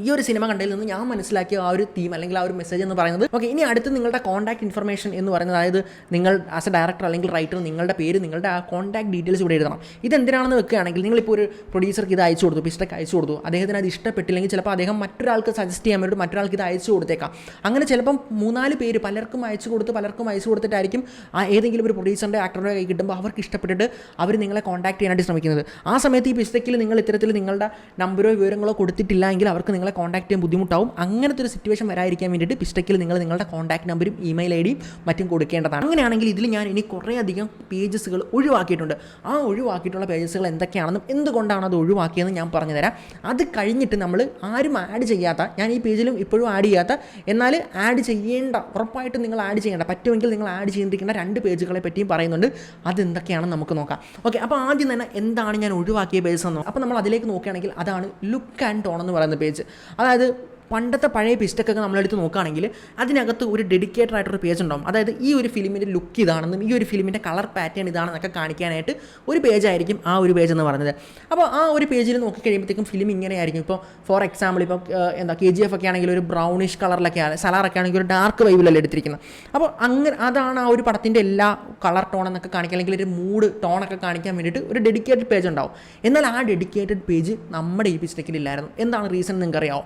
ഈ ഒരു സിനിമ കണ്ടതിൽ നിന്ന് ഞാൻ മനസ്സിലാക്കിയ ആ ഒരു തീം അല്ലെങ്കിൽ ആ ഒരു മെസ്സേജ് എന്ന് പറയുന്നത്. ഓക്കെ, ഇനി അടുത്ത് നിങ്ങളുടെ കോൺടാക്ട് ഇൻഫർമേഷൻ എന്ന് പറയുന്നത്, അതായത് നിങ്ങൾ ആസ് എ ഡയറക്ടർ അല്ലെങ്കിൽ റൈറ്റർ നിങ്ങളുടെ പേര്, നിങ്ങളുടെ ആ കോൺടാക്ട് ഡീറ്റെയിൽസ് ഇവിടെ എഴുതണം. ഇതെന്തിനാണെന്ന് വെക്കുകയാണെങ്കിൽ, നിങ്ങളിപ്പോൾ ഒരു പ്രൊഡ്യൂസർക്ക് ഇത് അയച്ചു കൊടുത്തു, പിസ്റ്റക്ക് അയച്ചു കൊടുത്തു, അദ്ദേഹത്തിന് അത് ഇഷ്ടപ്പെട്ടില്ലെങ്കിൽ ചിലപ്പോൾ അദ്ദേഹം മറ്റൊരാൾക്ക് സജസ്റ്റ് ചെയ്യാൻ വേണ്ടി മറ്റൊരാൾക്ക് ഇത് അയച്ചു കൊടുത്തേക്കാം. അങ്ങനെ ചിലപ്പം 3-4 പേര് പലർക്കും അയച്ചു കൊടുത്തിട്ടായിരിക്കും ഏതെങ്കിലും ഒരു പ്രൊഡ്യൂസറിൻ്റെ ആക്ടറുടെ കൈ കിട്ടുമ്പോൾ അവർക്ക് ഇഷ്ടപ്പെട്ടിട്ട് അവർ നിങ്ങളെ കോൺടാക്ട് ചെയ്യാനായിട്ട് ശ്രമിക്കുന്നത്. ആ സമയത്ത് ഈ പിസ്റ്റക്കിൽ നിങ്ങൾ ഇത്തരത്തിൽ നിങ്ങളുടെ നമ്പറോ വിവരങ്ങളോ കൊടുത്തിട്ടില്ല എങ്കിൽ അവർക്ക് നിങ്ങളെ കോൺടാക്ട് ചെയ്യാൻ ബുദ്ധിമുട്ടാവും. അങ്ങനത്തെ ഒരു സിറ്റുവേഷൻ വരാതിരിക്കാൻ വേണ്ടിയിട്ട് പിസ്റ്റക്കിൽ നിങ്ങൾ നിങ്ങളുടെ കോൺടാക്ട് നമ്പറും ഇമെയിൽ ഐ ഡിയും മറ്റും കൊടുക്കേണ്ടതാണ്. അങ്ങനെയാണെങ്കിൽ ഇതിൽ ഞാൻ ഇനി കുറേയധികം പേജസുകൾ ഒഴിവാക്കിയിട്ടുണ്ട്. ആ ഒഴിവാക്കിയിട്ടുള്ള പേജസുകൾ എന്തൊക്കെയാണെന്നും എന്തുകൊണ്ടാണ് അത് ഒഴിവാക്കിയതെന്ന് ഞാൻ പറഞ്ഞു തരാം. അത് കഴിഞ്ഞിട്ട് നമ്മൾ ആരും ആഡ് ചെയ്യാത്ത, ഞാൻ ഈ പേജിലും ഇപ്പോഴും ആഡ് ചെയ്യാത്ത, എന്നാൽ ആഡ് ചെയ്യേണ്ട, ഉറപ്പായിട്ടും നിങ്ങൾ ആഡ് ചെയ്യേണ്ട, പറ്റുമെങ്കിൽ നിങ്ങൾ ആഡ് ചെയ്തിരിക്കേണ്ട 2 പേജുകളെ പറ്റിയും പറയുന്നുണ്ട്. അതെന്തൊക്കെയാണെന്ന് നമുക്ക് നോക്കാം. ഓക്കെ, അപ്പോൾ ആദ്യം തന്നെ എന്താണ് ഞാൻ ഒഴിവാക്കിയ പേജ് എന്ന്. അപ്പോൾ നമ്മൾ അതിലേക്ക് നോക്കുകയാണെങ്കിൽ അതാണ് ലുക്ക് ആൻഡ് ടോൺ എന്ന് പറയുന്ന പേജ്. അതായത് പണ്ടത്തെ പഴയ പിസ്റ്റക്കൊക്കെ നമ്മളെടുത്ത് നോക്കുകയാണെങ്കിൽ അതിനകത്ത് ഒരു ഡെഡിക്കേറ്റഡ് ആയിട്ടൊരു പേജ് ഉണ്ടാവും. അതായത് ഈ ഒരു ഫിലിമിൻ്റെ ലുക്ക് ഇതാണെന്നും ഈ ഒരു ഫിലിമിൻ്റെ കളർ പാറ്റേൺ ഇതാണെന്നൊക്കെ കാണിക്കാനായിട്ട് ഒരു പേജായിരിക്കും ആ ഒരു പേജ് എന്ന് പറയുന്നത്. അപ്പോൾ ആ ഒരു പേജിൽ നോക്കിക്കഴിയുമ്പോഴത്തേക്കും ഫിലിം ഇങ്ങനെയായിരിക്കും. ഇപ്പോൾ ഫോർ എക്സാമ്പിൾ, ഇപ്പോൾ KGF ഒക്കെ ആണെങ്കിൽ ഒരു ബ്രൗണിഷ് കളറിലൊക്കെയാണ്, സലാറൊക്കെ ആണെങ്കിൽ ഒരു ഡാർക്ക് വൈബിലല്ലേ എടുത്തിരിക്കുന്നത്. അപ്പോൾ അങ്ങനെ അതാണ് ആ ഒരു പടത്തിൻ്റെ എല്ലാ കളർ ടോൺ എന്നൊക്കെ കാണിക്കുക, അല്ലെങ്കിൽ ഒരു മൂഡ് ടോണൊക്കെ കാണിക്കാൻ വേണ്ടിയിട്ട് ഒരു ഡെഡിക്കേറ്റഡ് പേജ് ഉണ്ടാവും. എന്നാൽ ആ ഡെഡിക്കേറ്റഡ് പേജ് നമ്മുടെ ഈ പിസ്റ്റക്കിലില്ലായിരുന്നു. എന്താണ് റീസൺ നിങ്ങൾക്ക് അറിയാമോ?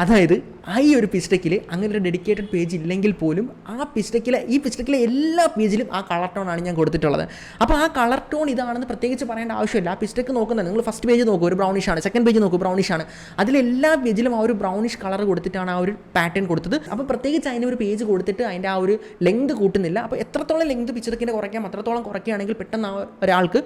അതായത് ഈ ഒരു പിസ്റ്റക്കിൽ അങ്ങനെ ഒരു ഡെഡിക്കേറ്റഡ് പേജ് ഇല്ലെങ്കിൽ പോലും ഈ പിസ്റ്റക്കിലെ എല്ലാ പേജിലും ആ കളർ ടോണാണ് ഞാൻ കൊടുത്തിട്ടുള്ളത്. അപ്പോൾ ആ കളർ ടോൺ ഇതാണെന്ന് പ്രത്യേകിച്ച് പറയേണ്ട ആവശ്യമില്ല. ആ പിസ്റ്റക്ക് നോക്കുന്നത് നിങ്ങൾ ഫസ്റ്റ് പേജ് നോക്കൂ, ഒരു ബ്രൗണിഷാണ്, സെക്കൻഡ് പേജ് നോക്കൂ, ബ്രൗണിഷാണ്. അതിലെല്ലാ പേജിലും ആ ഒരു ബ്രൗണിഷ് കളർ കൊടുത്തിട്ടാണ് ആ ഒരു പാറ്റേൺ കൊടുത്തത്. അപ്പോൾ പ്രത്യേകിച്ച് അതിന് ഒരു പേജ് കൊടുത്തിട്ട് അതിൻ്റെ ആ ഒരു ലെങ്ത് കൂട്ടുന്നില്ല. അപ്പോൾ എത്രത്തോളം ലെങ്ത് പിസ്റ്റക്കിൻ്റെ കുറയ്ക്കാം അത്രത്തോളം കുറയ്ക്കുകയാണെങ്കിൽ പെട്ടെന്ന് ഒരാൾക്ക്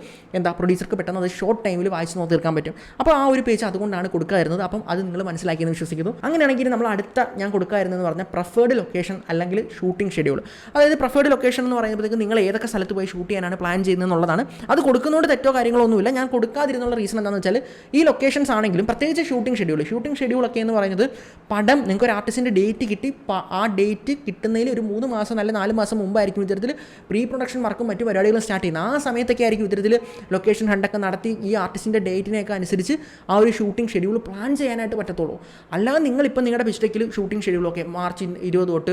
പ്രൊഡ്യൂസർക്ക് പെട്ടെന്ന് അത് ഷോർട്ട് ടൈമിൽ വായിച്ച് നോക്കി തീർക്കാൻ പറ്റും. അപ്പോൾ ആ ഒരു പേജ് അതുകൊണ്ടാണ് കൊടുക്കാതിരുന്നത്. അപ്പം അത് നിങ്ങൾ മനസ്സിലാക്കിയെന്ന് വിശ്വസിക്കുന്നു. അങ്ങനെയാണെങ്കിൽ നമ്മൾ അടുത്ത ഞാൻ കൊടുക്കാതിരുന്നതെന്ന് പറഞ്ഞാൽ പ്രിഫേർഡ് ലൊക്കേഷൻ അല്ലെങ്കിൽ ഷൂട്ടിംഗ് ഷെഡ്യൂൾ. അതായത് പ്രിഫേർഡ് ലൊക്കേഷൻ എന്ന് പറയുമ്പോഴത്തേക്ക് നിങ്ങൾ ഏതൊക്കെ സ്ഥലത്ത് പോയി ഷൂട്ട് ചെയ്യാനാണ് പ്ലാൻ ചെയ്യുന്നതെന്നുള്ളതാണ്. അത് കൊടുക്കുന്നതുകൊണ്ട് തെറ്റോ കാര്യങ്ങളോ ഒന്നുമില്ല. ഞാൻ കൊടുക്കാതിരുന്നുള്ള റീസൺ എന്താണെന്ന് വെച്ചാൽ ഈ ലൊക്കേഷൻസ് ആണെങ്കിലും പ്രത്യേകിച്ച് ഷൂട്ടിംഗ് ഷെഡ്യൂളൊക്കെ എന്ന് പറയുന്നത് പടം നിങ്ങൾക്ക് ഒരു ആർട്ടിസ്റ്റിൻ്റെ ഡേറ്റ് കിട്ടി, ആ ഡേറ്റ് കിട്ടുന്നതിൽ ഒരു 3 മാസം അല്ലെങ്കിൽ 4 മാസം മുമ്പായിരിക്കും ഇത്തരത്തിൽ പ്രീ പ്രൊഡക്ഷൻ വർക്കും മറ്റു പരിപാടികളും സ്റ്റാർട്ട് ചെയ്യുന്നത്. ആ സമയത്തൊക്കെ ആയിരിക്കും ഇത്തരത്തിൽ ലൊക്കേഷൻ ഹണ്ടൊക്കെ നടത്തി ഈ ആർട്ടിസ്റ്റിൻ്റെ ഡേറ്റിനെയൊക്കെ അനുസരിച്ച് ആ ഒരു ഷൂട്ടിംഗ് ഷെഡ്യൂൾ പ്ലാൻ ചെയ്യാനായിട്ട് പറ്റത്തുള്ളൂ. അല്ലാതെ നിങ്ങളിപ്പോൾ നിങ്ങളുടെ പിസ്റ്റക്കിൽ ഷൂട്ടിംഗ് ഷെഡ്യൂളൊക്കെ മാർച്ച് 20 തൊട്ട്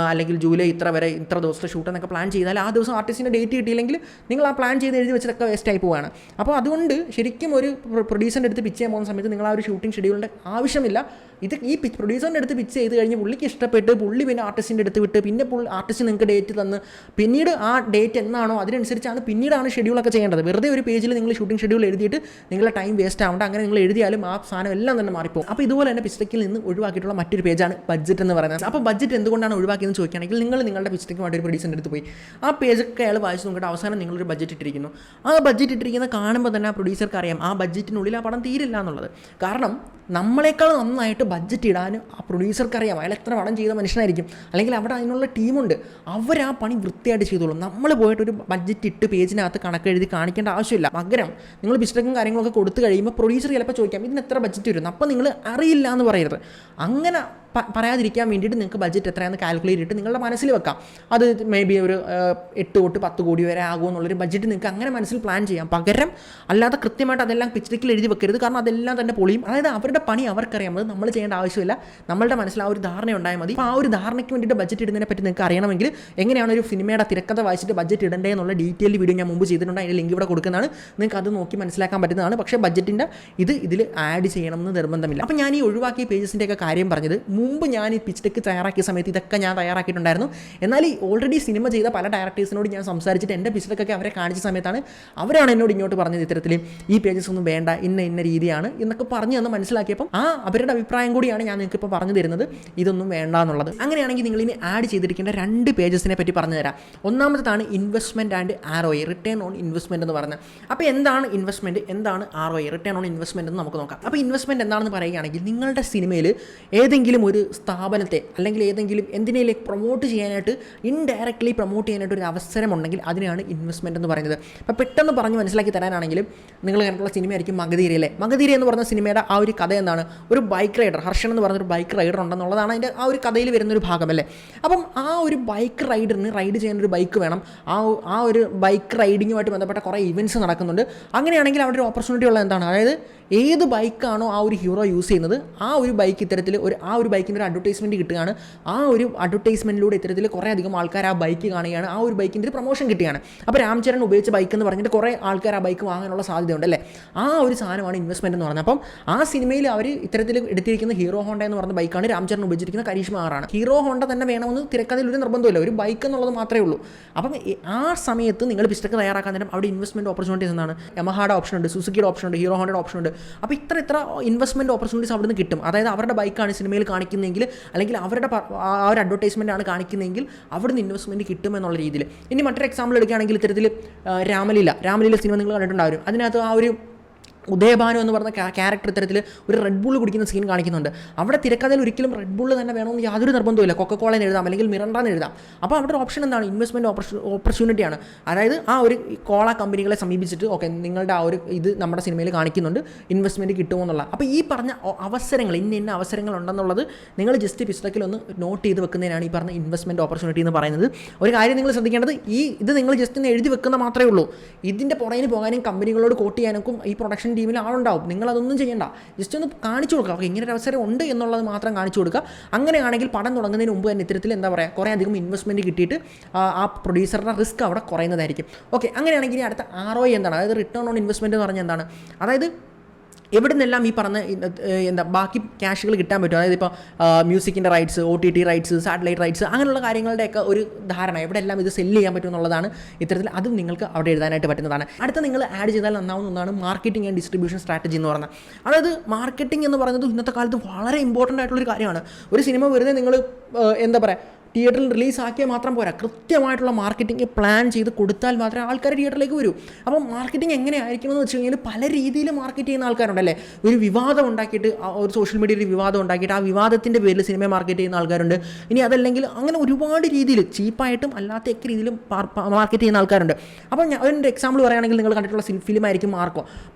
അല്ലെങ്കിൽ ജൂലൈ ഇത്ര വരെ ഇത്ര ദിവസത്തെ ഷൂട്ട് എന്നൊക്കെ പ്ലാൻ ചെയ്താൽ ആ ദിവസം ആർട്ടിസ്റ്റിൻ്റെ ഡേറ്റ് കിട്ടിയില്ലെങ്കിൽ നിങ്ങൾ ആ പ്ലാൻ ചെയ്ത് എഴുതി വെച്ചതൊക്കെ വേസ്റ്റ് ആയി പോവുകയാണ്. അപ്പോൾ അതുകൊണ്ട് ശരിക്കും ഒരു പ്രൊഡ്യൂസറിൻ്റെ അടുത്ത് പിച്ച് ചെയ്യാൻ പോകുന്ന സമയത്ത് നിങ്ങൾ ആ ഒരു ഷൂട്ടിംഗ് ഷെഡ്യൂളിൻ്റെ ആവശ്യമില്ല. ഇത് ഈ പ്രൊഡ്യൂസറിൻ്റെ അടുത്ത് പിച്ച് ചെയ്ത് കഴിഞ്ഞ് പുള്ളിക്ക് ഇഷ്ടപ്പെട്ട് പുള്ളി പിന്നെ ആർട്ടിസ്റ്റിൻ്റെ അടുത്ത് വിട്ട് പിന്നെ ആർട്ടിസ്റ്റ് നിങ്ങൾക്ക് ഡേറ്റ് തന്ന് പിന്നീട് ആ ഡേറ്റ് എന്നാണോ അതിനനുസരിച്ചാണ് പിന്നീടാണ് ഷെഡ്യൂളൊക്കെ ചെയ്യേണ്ടത്. വെറുതെ ഒരു പേജിൽ നിങ്ങൾ ഷൂട്ടിംഗ് ഷെഡ്യൂൾ എഴുതിയിട്ട് നിങ്ങളുടെ ടൈം വേസ്റ്റ് ആവേണ്ട. അങ്ങനെ നിങ്ങൾ എഴുതിയാലും ആ സാധനം എല്ലാം തന്നെ മാറിപ്പോകും. അപ്പോൾ ഇതുപോലെ തന്നെ പിസ്റ്റക്കിൽ നിന്ന് ഒഴിവാക്കിയിട്ടുള്ള മറ്റൊരു പേജാണ് ബഡ്ജറ്റ് എന്ന് പറയുന്നത്. അപ്പോൾ ബഡ്ജറ്റ് എന്തുകൊണ്ടാണ് ഒഴിവാക്കിയെന്ന് ചോദിക്കുകയാണെങ്കിൽ നിങ്ങൾ നിങ്ങളുടെ പിസ്റ്റക്കുമായിട്ട് ഒരു പ്രൊഡ്യൂസറിൻ്റെ അടുത്ത് പോയി ആ പേജൊക്കെ അയാൾ വായിച്ച് നോക്കിയിട്ട് അവസാനം നിങ്ങളൊരു ബഡ്ജറ്റ് ഇട്ടിരിക്കുന്നു. ആ ബഡ്ജറ്റ് ഇട്ടിരിക്കുന്നത് കാണുമ്പോൾ തന്നെ ആ പ്രൊഡ്യൂസർക്ക് അറിയാം ആ ബഡ്ജറ്റിനുള്ളിൽ ആ പടം തീരില്ല എന്നുള്ളത്. കാരണം നമ്മളെക്കാൾ നന്നായിട്ട് ബഡ്ജറ്റ് ഇടാൻ ആ പ്രൊഡ്യൂസർക്ക് അറിയാം. അയാൾ എത്ര പടം ചെയ്ത മനുഷ്യനായിരിക്കും, അല്ലെങ്കിൽ അവിടെ അതിനുള്ള ടീമുണ്ട്, അവർ ആ പണി വൃത്തിയായിട്ട് ചെയ്തോളും. നമ്മൾ പോയിട്ടൊരു ബഡ്ജറ്റ് ഇട്ട് പേജിനകത്ത് കണക്കെഴുതി കാണിക്കേണ്ട ആവശ്യമില്ല. പകരം നിങ്ങൾ പിസ്റ്റക്കും കാര്യങ്ങളൊക്കെ കൊടുത്തു കഴിയുമ്പോൾ പ്രൊഡ്യൂസർ ചിലപ്പോൾ ചോദിക്കാം ഇതിന് എത്ര ബഡ്ജറ്റ് വരുന്നു, അപ്പോൾ നിങ്ങൾ അറിയില്ല എന്ന് പറയരുത്. അങ്ങനെ പറയാതിരിക്കാൻ വേണ്ടിയിട്ട് നിങ്ങൾക്ക് ബഡ്ജറ്റ് എത്രയാണെന്ന് കാൽക്കുലേറ്റ് ചെയ്തിട്ട് നിങ്ങളുടെ മനസ്സിൽ വെക്കാം. അത് മേ ബി ഒരു 8 തൊട്ട് 10 കോടി വരെ ആകുമെന്നുള്ളൊരു ബഡ്ജറ്റ് നിങ്ങൾക്ക് അങ്ങനെ മനസ്സിൽ പ്ലാൻ ചെയ്യാം. പകരം അല്ലാതെ കൃത്യമായിട്ട് അതെല്ലാം പിസ്റ്റക്കിൽ എഴുതി വെക്കരുത്. കാരണം അതെല്ലാം തന്നെ പൊളിയും. അതായത് അവരുടെ പണി അവർക്കറിയാം, അത് നമ്മൾ ചെയ്യേണ്ട ആവശ്യമില്ല. നമ്മളുടെ മനസ്സിൽ ആ ഒരു ധാരണ ഉണ്ടായാൽ മതി. അപ്പോൾ ആ ഒരു ധാരണയ്ക്ക് വേണ്ടിയിട്ട് ബഡ്ജറ്റ് ഇടുന്നതിനെ പറ്റി നിങ്ങൾക്ക് അറിയണമെങ്കിൽ എങ്ങനെയാണ് ഒരു സിനിമയുടെ തിരക്കഥ വായിച്ചിട്ട് ബഡ്ജറ്റ് ഇടേണ്ടേ എന്നുള്ള ഡീറ്റെയിൽ വീഡിയോ ഞാൻ മുമ്പ് ചെയ്തിട്ടുണ്ട്. അതിൻ്റെ ലിങ്ക് ഇവിടെ കൊടുക്കുന്നതാണ്. നിങ്ങൾക്ക് അത് നോക്കി മനസ്സിലാക്കാൻ പറ്റുന്നതാണ്. പക്ഷേ ബഡ്ജറ്റിൻ്റെ ഇതിൽ ആഡ് ചെയ്യണമെന്ന് നിർബന്ധമില്ല. അപ്പോൾ ഞാൻ ഈ ഒഴിവാക്കിയ പേജസിൻ്റെയൊക്കെ കാര്യം പറഞ്ഞത് മുമ്പ് ഞാൻ ഈ പിച്ച് ഡെക്ക് തയ്യാറാക്കിയ സമയത്ത് ഇതൊക്കെ ഞാൻ തയ്യാറാക്കിയിട്ടുണ്ടായിരുന്നു. എന്നാൽ ഈ ഓൾറെഡി സിനിമ ചെയ്ത പല ഡയറക്ടേഴ്സിനോട് ഞാൻ സംസാരിച്ചിട്ട് എൻ്റെ പിച്ച് ഡെക്കൊക്കെ അവരെ കാണിച്ച സമയത്താണ് അവരാണ് എന്നോട് ഇങ്ങോട്ട് പറഞ്ഞത് ഇത്തരത്തിൽ ഈ പേജസ് ഒന്നും വേണ്ട, ഇന്ന രീതിയാണ് എന്നൊക്കെ പറഞ്ഞു തന്ന് മനസ്സിലാക്കിയപ്പം അവരുടെ അഭിപ്രായം കൂടിയാണ് ഞാൻ നിങ്ങൾക്ക് ഇപ്പോൾ പറഞ്ഞു തരുന്നത്, ഇതൊന്നും വേണ്ട എന്നുള്ളത്. അങ്ങനെയാണെങ്കിൽ നിങ്ങൾ ഇനി ആഡ് ചെയ്തിരിക്കേണ്ട 2 പേജസിനെ പറ്റി പറഞ്ഞു തരാം. ഒന്നാമതാണ് investment and ROI, return on investment എന്ന് പറഞ്ഞത്. അപ്പോൾ എന്താണ് ഇൻവെസ്റ്റ്മെൻറ്റ്, എന്താണ് ROI, റിട്ടേൺ ഓൺ ഇൻവെസ്റ്റ്മെൻറ്റ് എന്ന് നമുക്ക് നോക്കാം. അപ്പോൾ ഇൻവെസ്റ്റ്മെൻറ്റ് എന്താണെന്ന് പറയുകയാണെങ്കിൽ നിങ്ങളുടെ സിനിമയിൽ ഏതെങ്കിലും ഒരു സ്ഥാപനത്തെ അല്ലെങ്കിൽ ഏതെങ്കിലും എന്തിനേലേക്ക് പ്രൊമോട്ട് ചെയ്യാനായിട്ട് ഇൻഡയറക്റ്റ്ലി പ്രൊമോട്ട് ചെയ്യാനായിട്ട് ഒരു അവസരമുണ്ടെങ്കിൽ അതിനെയാണ് ഇൻവെസ്റ്റ്മെൻറ്റ് എന്ന് പറയുന്നത്. അപ്പോൾ പെട്ടെന്ന് പറഞ്ഞ് മനസ്സിലാക്കി തരാനാണെങ്കിലും നിങ്ങൾ കണ്ടിട്ടുള്ള സിനിമയായിരിക്കും മഗധീര അല്ലേ. മഗധീര എന്ന് പറഞ്ഞ സിനിമയുടെ ആ ഒരു കഥ എന്താണ്, ഒരു ബൈക്ക് റൈഡർ, ഹർഷൻ എന്ന് പറഞ്ഞൊരു ബൈക്ക് റൈഡർ ഉണ്ടെന്നുള്ളതാണ് അതിൻ്റെ ആ ഒരു കഥയിൽ വരുന്നൊരു ഭാഗമല്ലേ. അപ്പം ആ ഒരു ബൈക്ക് റൈഡറിന് റൈഡ് ചെയ്യാനൊരു ബൈക്ക് വേണം. ആ ഒരു ബൈക്ക് റൈഡിങ്ങുമായിട്ട് ബന്ധപ്പെട്ട കുറേ ഇവൻറ്റ്സ് നടക്കുന്നുണ്ട്. അങ്ങനെയാണെങ്കിൽ അവിടെ ഒരു ഓപ്പർച്യൂണിറ്റി ഉള്ളത് എന്താണ്, അതായത് ഏത് ബൈക്കാണോ ആ ഒരു ഹീറോ യൂസ് ചെയ്യുന്നത് ആ ഒരു ബൈക്ക് ഇത്തരത്തിൽ ആ ഒരു ബൈക്കിൻ്റെ ഒരു അഡ്വർടൈസ്മെൻറ്റ് കിട്ടുകയാണ്. ആ ഒരു അഡ്വർടൈസ്മെൻറ്റിലൂടെ ഇത്തരത്തിൽ കുറേ അധികം ആൾക്കാർ ആ ബൈക്ക് കാണുകയാണ്, ആ ഒരു ബൈക്കിൻ്റെ ഒരു പ്രൊമോഷൻ കിട്ടുകയാണ്. അപ്പോൾ രാംചരൺ ഉപയോഗിച്ച ബൈക്ക് എന്ന് പറഞ്ഞിട്ട് കുറേ ആൾക്കാർ ആ ബൈക്ക് വാങ്ങാനുള്ള സാധ്യതയുണ്ട് അല്ലേ. ആ ഒരു സാധനമാണ് ഇൻവെസ്റ്റ്മെൻറ്റ് എന്ന് പറഞ്ഞത്. അപ്പം ആ സിനിമയിൽ അവർ ഇത്തരത്തിൽ എടുത്തിരിക്കുന്ന ഹീറോ ഹോണ്ട എന്ന് പറഞ്ഞ ബൈക്കാണ് രാംചരൺ ഉപയോഗിച്ചിരിക്കുന്ന കരീഷ്മ ആറാണ്. ഹീറോ ഹോണ്ട തന്നെ വേണമെന്ന് തിരക്കഥയിൽ ഒരു നിർബന്ധമില്ല, ഒരു ബൈക്ക് എന്നുള്ളത് മാത്രമേ ഉള്ളൂ. അപ്പം ആ സമയത്ത് നിങ്ങൾ പിസ്റ്റക്ക് തയ്യാറാക്കാൻ നേരം അവിടെ ഇൻവെസ്റ്റ്മെൻറ്റ് ഓപ്പർച്യൂണിറ്റീസ് എന്താണ്, യമഹായുടെ ഓപ്ഷൻ ഉണ്ട്, സുസുക്കിയുടെ ഓപ്ഷൻ ഉണ്ട്, ഹീറോ ഹോണ്ടയുടെ ഓപ്ഷൻ ഉണ്ട്. അപ്പോൾ ഇത്ര ഇൻവെസ്റ്റ്മെൻറ്റ് ഓപ്പർച്യൂണിറ്റീസ് അവിടെ നിന്ന് കിട്ടും. അതായത് അവരുടെ ബൈക്കാണ് സിനിമയിൽ കാണിക്കുന്നതെങ്കിൽ അല്ലെങ്കിൽ അവരുടെ ആ ഒരു അഡ്വർടൈസ്മെൻ്റ് ആണ് കാണിക്കുന്നതെങ്കിൽ അവിടെ നിന്ന് ഇൻവെസ്റ്റ്മെൻറ്റ് കിട്ടുമെന്നുള്ള രീതിയിൽ. ഇനി മറ്റൊരു എക്സാമ്പിൾ എടുക്കുകയാണെങ്കിൽ ഇത്തരത്തിൽ രാമലീല സിനിമ നിങ്ങൾ കണ്ടിട്ടുണ്ടാവും. അതിനകത്ത് ആ ഒരു ഉദയഭാനു എന്ന് പറഞ്ഞ ക്യാരക്ടർ ഇത്തരത്തിൽ ഒരു റെഡ് ബുൾ കുടിക്കുന്ന സീൻ കാണിക്കുന്നുണ്ട്. അവിടെ തിരക്കഥയിൽ ഒരിക്കലും റെഡ് ബുൾ തന്നെ വേണമെന്ന് യാതൊരു നിർബന്ധമില്ല, കൊക്കക്കോളയെന്ന് എഴുതാം അല്ലെങ്കിൽ മിറണ്ടെന്ന് എഴുതാം. അപ്പോൾ അവിടെ ഓപ്ഷൻ എന്താണ്, ഇൻവെസ്റ്റ്മെൻറ്റ് ഓപ്പർച്യൂണിറ്റിയാണ്. അതായത് ആ ഒരു കോള കമ്പനികളെ സമീപിച്ചിട്ട് ഓക്കെ നിങ്ങളുടെ ആ ഒരു ഇത് നമ്മുടെ സിനിമയിൽ കാണിക്കുന്നുണ്ട്, ഇൻവെസ്റ്റ്മെൻറ്റ് കിട്ടുമോ. അപ്പോൾ ഈ പറഞ്ഞ അവസരങ്ങൾ ഇന്ന അവസരങ്ങൾ ഉണ്ടെന്നുള്ളത് നിങ്ങൾ ജസ്റ്റ് പിസ്റ്റക്കിൽ ഒന്ന് നോട്ട് ചെയ്ത് വെക്കുന്നതിനാണ് ഈ പറഞ്ഞ ഇൻവെസ്റ്റ്മെൻറ്റ് ഓപ്പർച്യൂണിറ്റി എന്ന് പറയുന്നത്. ഒരു കാര്യം നിങ്ങൾ ശ്രദ്ധിക്കേണ്ടത്, ഇത് നിങ്ങൾ ജസ്റ്റ് ഒന്ന് എഴുതി വെക്കുന്ന മാത്രമേ ഉള്ളൂ. ഇതിൻ്റെ പുറകിന് പോകാനും കമ്പനികളോട് കോട്ട് ചെയ്യാനൊക്കെ ഈ പ്രൊഡക്ഷൻ ടീമിൽ ആളുണ്ടാവും. നിങ്ങളതൊന്നും ചെയ്യേണ്ട, ജസ്റ്റ് ഒന്ന് കാണിച്ചു കൊടുക്കുക, അപ്പോൾ ഇങ്ങനെ ഒരു അവസരം ഉണ്ട് എന്നുള്ളത് മാത്രം കാണിച്ചു കൊടുക്കുക. അങ്ങനെയാണെങ്കിൽ പടം തുടങ്ങുന്നതിന് മുമ്പ് തന്നെ ഇത്തരത്തിൽ എന്താ പറയുക കുറേ അധികം ഇൻവെസ്റ്റ്മെൻറ്റ് കിട്ടിയിട്ട് ആ പ്രൊഡ്യൂസറുടെ റിസ്ക് അവിടെ കുറയുന്നതായിരിക്കും. ഓക്കെ, അങ്ങനെയാണെങ്കിൽ ഇനി അടുത്ത ROI എന്താണ്, അതായത് റിട്ടേൺ ഓൺ ഇൻവെസ്റ്റ്മെൻറ്റ് എന്ന് പറഞ്ഞാൽ എന്താണ്, അതായത് എവിടെ നിന്നെല്ലാം ഈ പറഞ്ഞ ബാക്കി ക്യാഷുകൾ കിട്ടാൻ പറ്റും. അതായത് ഇപ്പോൾ മ്യൂസിക്കിൻ്റെ rights, OTT rights, satellite rights, അങ്ങനെയുള്ള കാര്യങ്ങളുടെയൊക്കെ ഒരു ധാരണ എവിടെയെല്ലാം ഇത് സെല്ല് ചെയ്യാൻ പറ്റും എന്നുള്ളതാണ് ഇത്തരത്തിൽ. അതും നിങ്ങൾക്ക് അവിടെ എഴുതാനായിട്ട് പറ്റുന്നതാണ്. അടുത്ത നിങ്ങൾ ആഡ് ചെയ്താൽ നന്നാവുന്ന ഒന്നാണ് മാർക്കറ്റിംഗ് ആൻഡ് ഡിസ്ട്രിബ്യൂഷൻ സ്ട്രാറ്റജി എന്ന് പറഞ്ഞാൽ. അതായത് മാർക്കറ്റിംഗ് എന്ന് പറയുന്നത് ഇന്നത്തെ കാലത്ത് വളരെ ഇമ്പോർട്ടൻ്റ് ആയിട്ടുള്ളൊരു കാര്യമാണ്. ഒരു സിനിമ വെറുതെ നിങ്ങൾ എന്താ പറയുക തിയേറ്ററിൽ റിലീസാക്കിയാൽ മാത്രം പോരാ, കൃത്യമായിട്ടുള്ള മാർക്കറ്റിംഗ് പ്ലാൻ ചെയ്ത് കൊടുത്താൽ മാത്രമേ ആൾക്കാർ തിയേറ്ററിലേക്ക് വരൂ. അപ്പോൾ മാർക്കറ്റിംഗ് എങ്ങനെയായിരിക്കുമെന്ന് വെച്ച് കഴിഞ്ഞാൽ പല രീതിയിൽ മാർക്കറ്റ് ചെയ്യുന്ന ആൾക്കാരുണ്ടല്ലേ. ഒരു വിവാദം ഉണ്ടാക്കിയിട്ട് ഒരു സോഷ്യൽ മീഡിയയിൽ വിവാദം ഉണ്ടാക്കിയിട്ട് ആ വിവാദത്തിൻ്റെ പേരിൽ സിനിമ മാർക്കറ്റ് ചെയ്യുന്ന ആൾക്കാരുണ്ട്. ഇനി അതല്ലെങ്കിൽ അങ്ങനെ ഒരുപാട് രീതിയിൽ ചീപ്പായിട്ടും അല്ലാത്തൊക്കെ രീതിയിലും മാർക്കറ്റ് ചെയ്യുന്ന ആൾക്കാരുണ്ട്. അപ്പോൾ അതിൻ്റെ എക്സാമ്പിൾ പറയുകയാണെങ്കിൽ നിങ്ങൾ കണ്ടിട്ടുള്ള ഫിലിമായിരിക്കും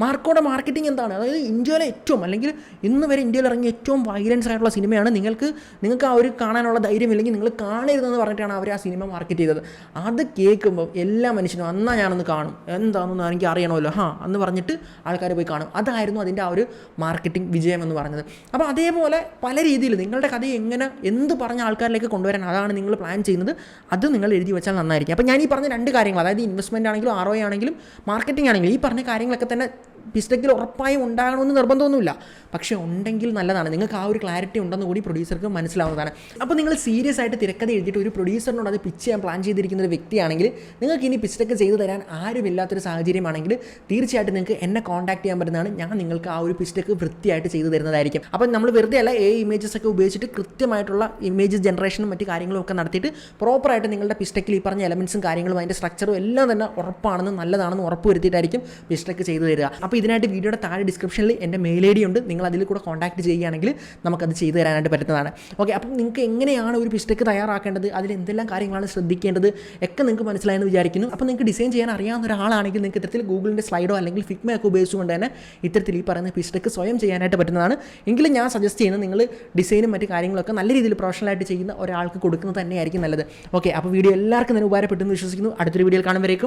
മാർക്കോയുടെ മാർക്കറ്റിംഗ് എന്താണ്, അതായത് ഇന്ത്യയിലെ ഏറ്റവും അല്ലെങ്കിൽ ഇന്ന് വരെ ഇന്ത്യയിൽ ഇറങ്ങിയ ഏറ്റവും വയലൻസ് ആയിട്ടുള്ള സിനിമയാണ്. നിങ്ങൾക്ക് ആ ഒരു കാണാനുള്ള ധൈര്യമില്ലെങ്കിൽ നിങ്ങൾ കാണരുതെന്ന് പറഞ്ഞിട്ടാണ് അവർ ആ സിനിമ മാർക്കറ്റ് ചെയ്തത്. അത് കേൾക്കുമ്പോൾ എല്ലാ മനുഷ്യനും എന്നാ ഞാനൊന്ന് കാണും, എന്താണെന്ന് എനിക്ക് അറിയണമല്ലോ എന്ന് പറഞ്ഞിട്ട് ആൾക്കാർ പോയി കാണും. അതായിരുന്നു അതിൻ്റെ ആ ഒരു മാർക്കറ്റിംഗ് വിജയം എന്ന് പറഞ്ഞത്. അപ്പോൾ അതേപോലെ പല രീതിയിൽ നിങ്ങളുടെ കഥ എങ്ങനെ എന്ത് പറഞ്ഞ ആൾക്കാരിലേക്ക് കൊണ്ടുവരാൻ അതാണ് നിങ്ങൾ പ്ലാൻ ചെയ്യുന്നത്. അത് നിങ്ങൾ എഴുതി വെച്ചാൽ നന്നായിരിക്കും. അപ്പോൾ ഞാൻ ഈ പറഞ്ഞ 2 കാര്യങ്ങൾ, അതായത് ഇൻവെസ്റ്റ്മെൻറ്റ് ആണെങ്കിലും ROI ആണെങ്കിലും മാർക്കറ്റിംഗ് ആണെങ്കിലും ഈ പറഞ്ഞ കാര്യങ്ങളൊക്കെ തന്നെ പിസ്റ്റക്കിൽ ഉറപ്പായും ഉണ്ടാകണമെന്ന് നിർബന്ധമൊന്നുമില്ല. പക്ഷേ ഉണ്ടെങ്കിൽ നല്ലതാണ്. നിങ്ങൾക്ക് ആ ഒരു ക്ലാരിറ്റി ഉണ്ടെന്ന് കൂടി പ്രൊഡ്യൂസർക്ക് മനസ്സിലാവുന്നതാണ്. അപ്പോൾ നിങ്ങൾ സീരിയസ് ആയിട്ട് തിരക്കഥ എഴുതിയിട്ട് ഒരു പ്രൊഡ്യൂസറിനോട് അത് പിച്ച് ചെയ്യാൻ പ്ലാൻ ചെയ്തിരിക്കുന്ന ഒരു വ്യക്തിയാണെങ്കിൽ നിങ്ങൾക്ക് ഇനി പിസ്റ്റക്ക് ചെയ്തു തരാൻ ആരുമില്ലാത്തൊരു സാഹചര്യമാണെങ്കിൽ തീർച്ചയായിട്ടും നിങ്ങൾക്ക് എന്നെ കോൺടാക്ട് ചെയ്യാൻ പറ്റുന്നതാണ്. ഞാൻ നിങ്ങൾക്ക് ആ ഒരു പിസ്റ്റക്ക് വൃത്തിയായിട്ട് ചെയ്തു തരുന്നതായിരിക്കും. അപ്പോൾ നമ്മൾ വെറുതെ അല്ല ഇമേജസ് ഒക്കെ ഉപയോഗിച്ചിട്ട് കൃത്യമായിട്ടുള്ള ഇമേജ് ജനറേഷനും മറ്റ് കാര്യങ്ങളും ഒക്കെ നടത്തിയിട്ട് പ്രോപ്പറായിട്ട് നിങ്ങളുടെ പിസ്റ്റക്കിൽ ഈ പറഞ്ഞ എലമെൻസും കാര്യങ്ങളും അതിൻ്റെ സ്ട്രക്ചറും എല്ലാം തന്നെ ഉറപ്പാണെന്ന് നല്ലതാണെന്ന് ഉറപ്പ് വരുത്തിയിട്ടായിരിക്കും പിസ്റ്റക്ക് ചെയ്തു തരിക. അപ്പോൾ ഇതിനായിട്ട് വീഡിയോയുടെ താഴെ ഡിസ്ക്രിപ്ഷനിൽ എൻ്റെ മെയിൽ ID ഉണ്ട്. നിങ്ങൾ അതിൽ കൂടെ കോൺടാക്ട് ചെയ്യുകയാണെങ്കിൽ നമുക്കത് ചെയ്തു തരാനായിട്ട് പറ്റുന്നതാണ്. ഓക്കെ, അപ്പം നിങ്ങൾക്ക് എങ്ങനെയാണ് ഒരു പിസ്റ്റക്ക് തയ്യാറാക്കേണ്ടത്, അതിൽ എന്തെല്ലാം കാര്യങ്ങളാണ് ശ്രദ്ധിക്കേണ്ടത് ഒക്കെ നിങ്ങൾക്ക് മനസ്സിലായെന്ന് വിചാരിക്കുന്നു. അപ്പോൾ നിങ്ങൾക്ക് ഡിസൈൻ ചെയ്യാൻ അറിയാവുന്ന ഒരാളാണെങ്കിൽ നിങ്ങൾക്ക് ഇത്തരത്തിൽ ഗൂഗിളിൻ്റെ സ്ലൈഡോ അല്ലെങ്കിൽ ഫിഗ്മയൊക്കെ ഉപയോഗിച്ചുകൊണ്ട് തന്നെ ഇത്തരത്തിൽ ഈ പറയുന്ന പിസ്റ്റക്ക് സ്വയം ചെയ്യാനായിട്ട് പറ്റുന്നതാണ്. എങ്കിലും ഞാൻ സജസ്റ്റ് ചെയ്യുന്നത് നിങ്ങൾ ഡിസൈനും മറ്റു കാര്യങ്ങളൊക്കെ നല്ല രീതിയിൽ പ്രൊഫഷണലായിട്ട് ചെയ്യുന്ന ഒരാൾക്ക് കൊടുക്കുന്നത് തന്നെയായിരിക്കും നല്ലത്. ഓക്കെ, അപ്പോൾ വീഡിയോ എല്ലാവർക്കും തന്നെ ഉപകാരപ്പെട്ടെന്ന് വിശ്വസിക്കുന്നു. അടുത്തൊരു വീഡിയോയിൽ കാണുമ്പോഴേക്കും